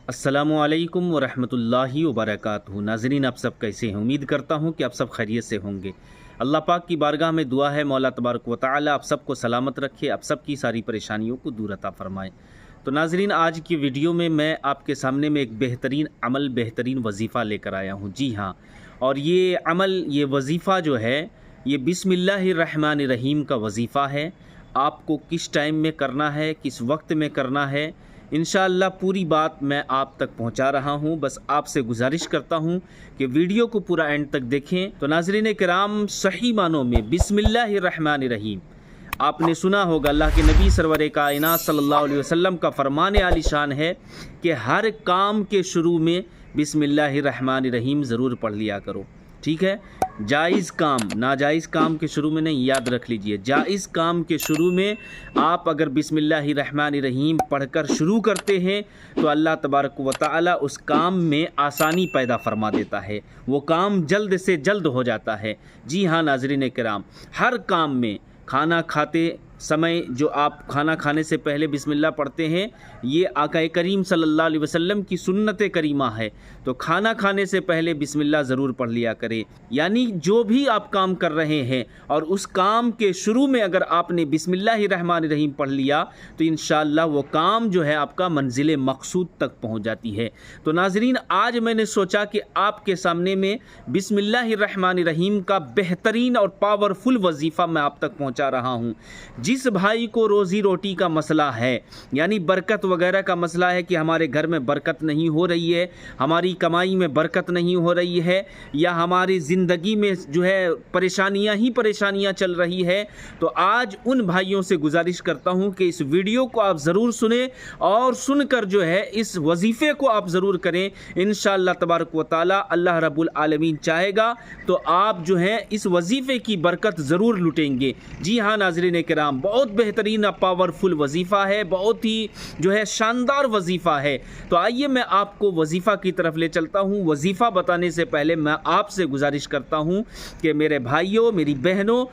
अस्सलामुअलैकुम वरहमतुल्लाहि वबरकातुहू। नाज़रीन, आप सब कैसे हैं? उम्मीद करता हूँ कि आप सब खैरियत से होंगे। अल्लाह पाक की बारगाह में दुआ है, मौला तबारक व तआला आप सबको सलामत रखे, आप सब की सारी परेशानियों को दूर अता फ़रमाए। तो नाज़रीन, आज की वीडियो में मैं आपके सामने में एक बेहतरीन अमल, बेहतरीन वजीफ़ा लेकर आया हूँ। जी हाँ, और ये अमल, ये वजीफ़ा जो है, ये बिस्मिल्लाहिर्रहमानिर्रहीम का वजीफ़ा है। आपको किस टाइम में करना है, किस वक्त में करना है, इंशाअल्लाह पूरी बात मैं आप तक पहुंचा रहा हूं। बस आपसे गुजारिश करता हूं कि वीडियो को पूरा एंड तक देखें। तो नाज़रीन किराम, सही मानों में बिस्मिल्लाहिर्रहमानिर्रहीम आपने सुना होगा, अल्लाह के नबी सरवर कायनात सल्लल्लाहु अलैहि वसल्लम का फरमान आली शान है कि हर काम के शुरू में बिस्मिल्लाहिर्रहमानिर्रहीम ज़रूर पढ़ लिया करो। ठीक है, जायज़ काम, नाजायज़ काम के शुरू में नहीं, याद रख लीजिए। जायज़ काम के शुरू में आप अगर बिस्मिल्लाहिर्रहमानिर्रहीम पढ़कर शुरू करते हैं तो अल्लाह तबारक व तआला उस काम में आसानी पैदा फरमा देता है, वो काम जल्द से जल्द हो जाता है। जी हाँ नाज़रीन किराम, हर काम में, खाना खाते समय जो आप खाना खाने से पहले बिस्मिल्लाह पढ़ते हैं, ये आका करीम सल्लल्लाहु अलैहि वसल्लम की सुन्नत करीमा है। तो खाना खाने से पहले बिस्मिल्लाह ज़रूर पढ़ लिया करें। यानी जो भी आप काम कर रहे हैं और उस काम के शुरू में अगर आपने बिस्मिल्लाहिर्रहमानिर्रहीम पढ़ लिया तो इंशाअल्लाह वो काम जो है आपका मंजिल मकसूद तक पहुंच जाती है। तो नाज़रीन, आज मैंने सोचा कि आपके सामने में बिस्मिल्लाहिर्रहमानिर्रहीम का बेहतरीन और पावरफुल वजीफ़ा मैं आप तक पहुँचा रहा हूँ। जिस भाई को रोज़ी रोटी का मसला है, यानी बरकत वगैरह का मसला है कि हमारे घर में बरकत नहीं हो रही है, हमारी कमाई में बरकत नहीं हो रही है, या हमारी ज़िंदगी में जो है परेशानियां ही परेशानियां चल रही है, तो आज उन भाइयों से गुजारिश करता हूं कि इस वीडियो को आप ज़रूर सुने और सुनकर जो है इस वजीफ़े को आप ज़रूर करें। इंशाअल्लाह तबारक व तआला अल्लाह रब्बुल आलमीन चाहेगा तो आप जो है इस वजीफ़े की बरकत ज़रूर लुटेंगे। जी हाँ नाज़रीन किराम, बहुत बेहतरीन पावरफुल वजीफ़ा है, बहुत ही जो है शानदार वजीफ़ा है। तो आइए मैं आपको वजीफ़ा की तरफ ले चलता हूँ। वजीफ़ा बताने से पहले मैं आपसे गुजारिश करता हूँ कि मेरे भाइयों, मेरी बहनों,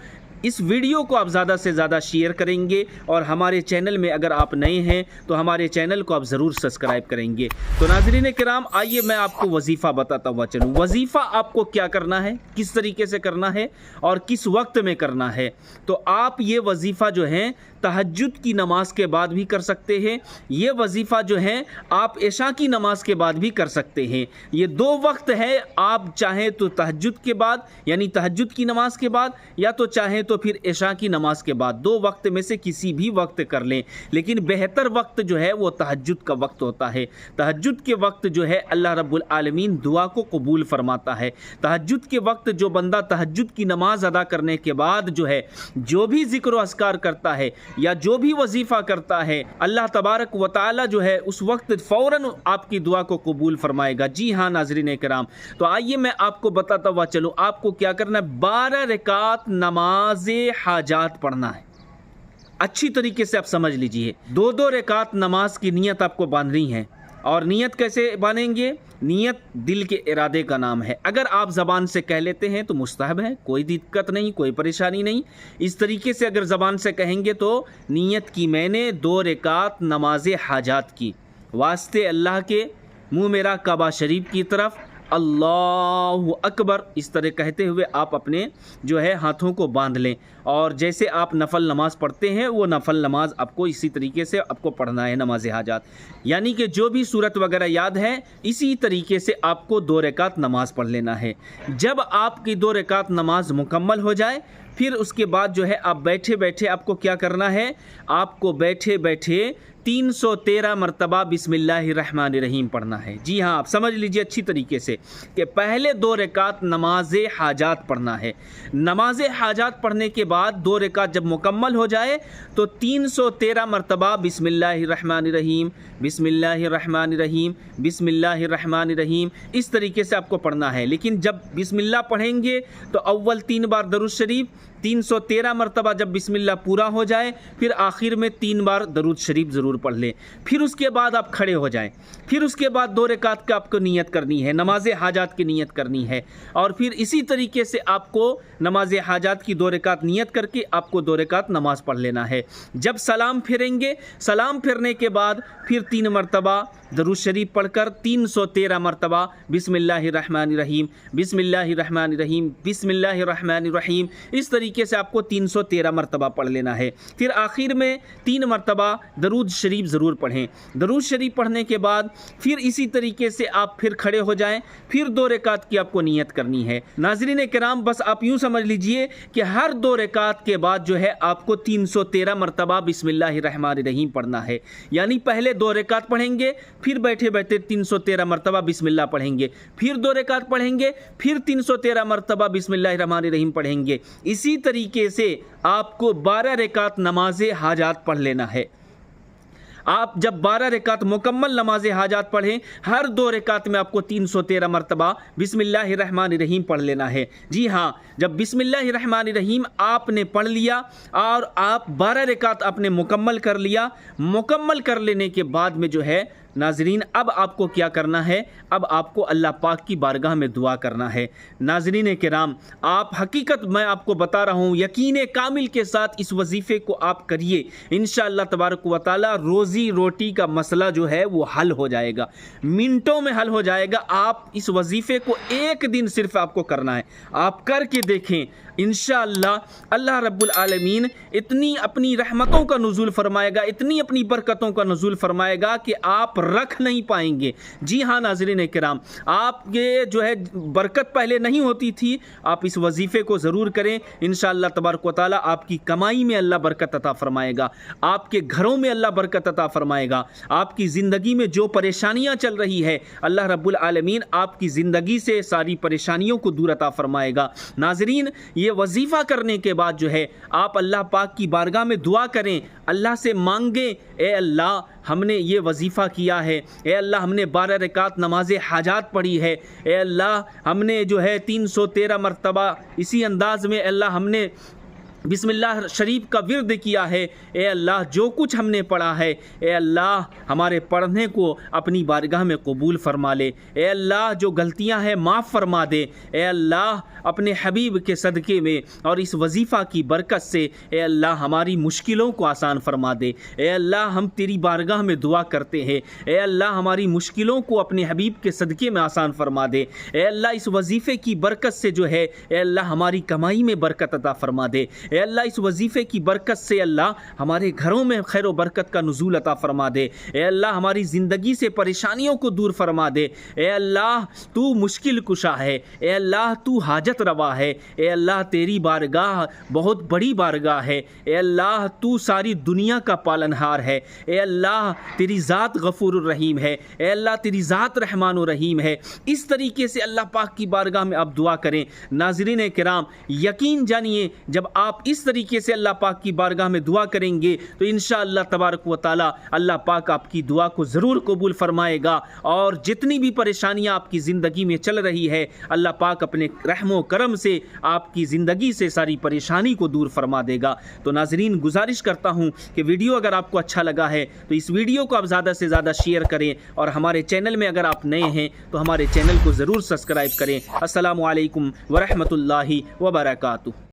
इस वीडियो को आप ज़्यादा से ज़्यादा शेयर करेंगे और हमारे चैनल में अगर आप नए हैं तो हमारे चैनल को आप ज़रूर सब्सक्राइब करेंगे। तो नाज़रीन किराम, आइए मैं आपको वजीफ़ा बताता हुआ चलूँ। वजीफ़ा आपको क्या करना है, किस तरीके से करना है और किस वक्त में करना है। तो आप ये वजीफ़ा जो है तहज्जुद की नमाज के बाद भी कर सकते हैं। ये वजीफ़ा जो है आप इशा की नमाज के बाद भी कर सकते हैं। ये दो वक्त है, आप चाहें तो तहज्जुद के बाद यानी तहज्जुद की नमाज के बाद, या तो चाहें तो फिर इशा की नमाज के बाद। दो वक्त में से किसी भी वक्त कर लें, लेकिन बेहतर वक्त जो है वो तहज्जुद का वक्त होता है। तहज्जुद के वक्त जो है अल्लाह रब्बुल आलमीन दुआ को कबूल फरमाता है। तहज्जुद के वक्त जो बंदा तहज्जुद की नमाज अदा करने के बाद जो है जो भी ज़िक्र व अस्कार करता है या जो भी वजीफ़ा करता है, अल्लाह तबारक व तआला जो है उस वक्त फ़ौरन आपकी दुआ को कबूल फरमाएगा। जी हाँ नाज़रीन किराम, तो आइए मैं आपको बताता हुआ चलूँ आपको क्या करना है। 12 रकात नमाज हाजात पढ़ना है। अच्छी तरीके से आप समझ लीजिए, 2-2 रकात नमाज की नियत आपको बांधनी है। और नियत कैसे बांधेंगे? नियत दिल के इरादे का नाम है। अगर आप ज़बान से कह लेते हैं तो मुस्तहब है, कोई दिक्कत नहीं, कोई परेशानी नहीं। इस तरीके से अगर ज़बान से कहेंगे तो नियत की मैंने 2 रकात नमाज हाजात की, वास्ते अल्लाह के, मुँह मेरा काबा शरीफ की तरफ, अल्लाहु अकबर, इस तरह कहते हुए आप अपने जो है हाथों को बांध लें। और जैसे आप नफल नमाज पढ़ते हैं वो नफल नमाज आपको इसी तरीके से आपको पढ़ना है, नमाज हाजात। यानी कि जो भी सूरत वगैरह याद है इसी तरीके से आपको 2 रकात नमाज पढ़ लेना है। जब आपकी 2 रकात नमाज मुकम्मल हो जाए फिर उसके बाद जो है आप बैठे बैठे आपको क्या करना है, आपको बैठे बैठे 313 मरतबा बिस्मिल्लाहिर्रहमानिर्रहीम पढ़ना है। जी हाँ, आप समझ लीजिए अच्छी तरीके से कि पहले 2 रकात नमाज हाजात पढ़ना है। नमाज हाजात पढ़ने के बाद 2 रकात जब मुकम्मल हो जाए तो 313 मरतबा बिस्मिल्लाहिर्रहमानिर्रहीम, बिस्मिल्लाहिर्रहमानिर्रहीम, बिस्मिल्लाहिर्रहमानिर्रहीम, इस तरीके से आपको पढ़ना है। लेकिन जब बिस्मिल्लाह पढ़ेंगे तो अव्वल 3 बार दरूद शरीफ, 313 مرتبہ جب بسم اللہ پورا ہو جائے پھر آخر میں 3 بار درود شریف ضرور پڑھ لیں. پھر اس کے بعد آپ کھڑے ہو جائیں. پھر اس کے بعد 2 رکعت کا آپ کو نیت کرنی ہے, نماز حاجات کی نیت کرنی ہے. اور پھر اسی طریقے سے آپ کو نماز حاجات کی 2 رکعت نیت کر کے آپ کو 2 رکعت نماز پڑھ لینا ہے. جب سلام پھیریں گے, سلام پھیرنے کے بعد پھر 3 مرتبہ درود شریف پڑھ کر 313 مرتبہ بسم اللہ الرحمن الرحیم, بسم اللہ الرحمن الرحیم, بسم اللہ الرحمن الرحیم, اس طریقے سے آپ کو 313 مرتبہ پڑھ لینا ہے. پھر آخر میں 3 مرتبہ درود شریف ضرور پڑھیں. درود شریف پڑھنے کے بعد پھر اسی طریقے سے آپ پھر کھڑے ہو جائیں. پھر 2 رکعت کی آپ کو نیت کرنی ہے. ناظرین کرام, بس آپ یوں سمجھ لیجئے کہ ہر 2 رکعت کے بعد جو ہے آپ کو 313 مرتبہ بسم اللہ الرحمن الرحیم پڑھنا ہے. یعنی پہلے 2 رکعت پڑھیں گے, پھر بیٹھے بیٹھے 313 مرتبہ بسم اللہ پڑھیں گے, پھر 2 رکعت پڑھیں گے, پھر 313 مرتبہ بسم اللہ الرحمن الرحیم پڑھیں گے. اسی طریقے سے آپ کو 12 رکعت نماز حاجات پڑھ لینا ہے. آپ جب 12 رکعت مکمل نماز حاجات پڑھیں, ہر 2 رکعت میں آپ کو 313 مرتبہ بسم اللہ الرحمن الرحیم پڑھ لینا ہے. جی ہاں, جب بسم اللہ الرحمن الرحیم آپ نے پڑھ لیا اور آپ 12 رکعت آپ نے مکمل کر لیا, مکمل کر لینے کے بعد میں جو ہے ناظرین اب آپ کو کیا کرنا ہے, اب آپ کو اللہ پاک کی بارگاہ میں دعا کرنا ہے. ناظرین کرام, آپ حقیقت میں آپ کو بتا رہا ہوں, یقین کامل کے ساتھ اس وظیفے کو آپ کریے, انشاءاللہ تبارک و تعالی روزی روٹی کا مسئلہ جو ہے وہ حل ہو جائے گا, منٹوں میں حل ہو جائے گا. آپ اس وظیفے کو 1 دن صرف آپ کو کرنا ہے, آپ کر کے دیکھیں, انشاءاللہ اللہ رب العالمین اتنی اپنی رحمتوں کا نزول فرمائے گا, اتنی اپنی برکتوں کا نزول فرمائے گا کہ آپ رکھ نہیں پائیں گے. جی ہاں ناظرین کرام, آپ یہ جو ہے برکت پہلے نہیں ہوتی تھی, آپ اس وظیفے کو ضرور کریں. انشاءاللہ تبارک و تعالی آپ کی کمائی میں اللہ برکت عطا فرمائے گا, آپ کے گھروں میں اللہ برکت عطا فرمائے گا, آپ کی زندگی میں جو پریشانیاں چل رہی ہے اللہ رب العالمین آپ کی زندگی سے ساری پریشانیوں کو دور عطا فرمائے گا. ناظرین, یہ وظیفہ کرنے کے بعد جو ہے آپ اللہ پاک کی بارگاہ میں دعا کریں, اللہ سے مانگیں, اے اللہ ہم نے یہ وظیفہ کیا ہے, اے اللہ ہم نے 12 رکعت نماز حاجات پڑھی ہے, اے اللہ ہم نے جو ہے 313 مرتبہ اسی انداز میں اللہ ہم نے بسم اللہ شریف کا ورد کیا ہے, اے اللہ جو کچھ ہم نے پڑھا ہے اے اللہ ہمارے پڑھنے کو اپنی بارگاہ میں قبول فرما لے, اے اللہ جو غلطیاں ہیں معاف فرما دے, اے اللہ اپنے حبیب کے صدقے میں اور اس وظیفہ کی برکت سے اے اللہ ہماری مشکلوں کو آسان فرما دے. اے اللہ ہم تیری بارگاہ میں دعا کرتے ہیں, اے اللہ ہماری مشکلوں کو اپنے حبیب کے صدقے میں آسان فرما دے. اے اللہ اس وظیفے کی برکت سے جو ہے اے اللہ ہماری کمائی میں برکت عطا فرما دے. اے اللہ اس وظیفے کی برکت سے اللہ ہمارے گھروں میں خیر و برکت کا نزول عطا فرما دے. اے اللہ ہماری زندگی سے پریشانیوں کو دور فرما دے. اے اللہ تو مشکل کشا ہے, اے اللہ تو حاجت روا ہے, اے اللہ تیری بارگاہ بہت بڑی بارگاہ ہے, اے اللہ تو ساری دنیا کا پالنہار ہے, اے اللہ تیری ذات غفور الرحیم ہے, اے اللہ تیری ذات رحمان الرحیم ہے. اس طریقے سے اللہ پاک کی بارگاہ میں آپ دعا کریں. ناظرین کرام, یقین جانیے جب آپ اس طریقے سے اللہ پاک کی بارگاہ میں دعا کریں گے تو انشاءاللہ تبارک و تعالی اللہ پاک آپ کی دعا کو ضرور قبول فرمائے گا, اور جتنی بھی پریشانیاں آپ کی زندگی میں چل رہی ہے اللہ پاک اپنے رحم و کرم سے آپ کی زندگی سے ساری پریشانی کو دور فرما دے گا. تو ناظرین گزارش کرتا ہوں کہ ویڈیو اگر آپ کو اچھا لگا ہے تو اس ویڈیو کو آپ زیادہ سے زیادہ شیئر کریں, اور ہمارے چینل میں اگر آپ نئے ہیں تو ہمارے چینل کو ضرور سبسکرائب کریں. السلام علیکم ورحمۃ اللہ وبرکاتہ.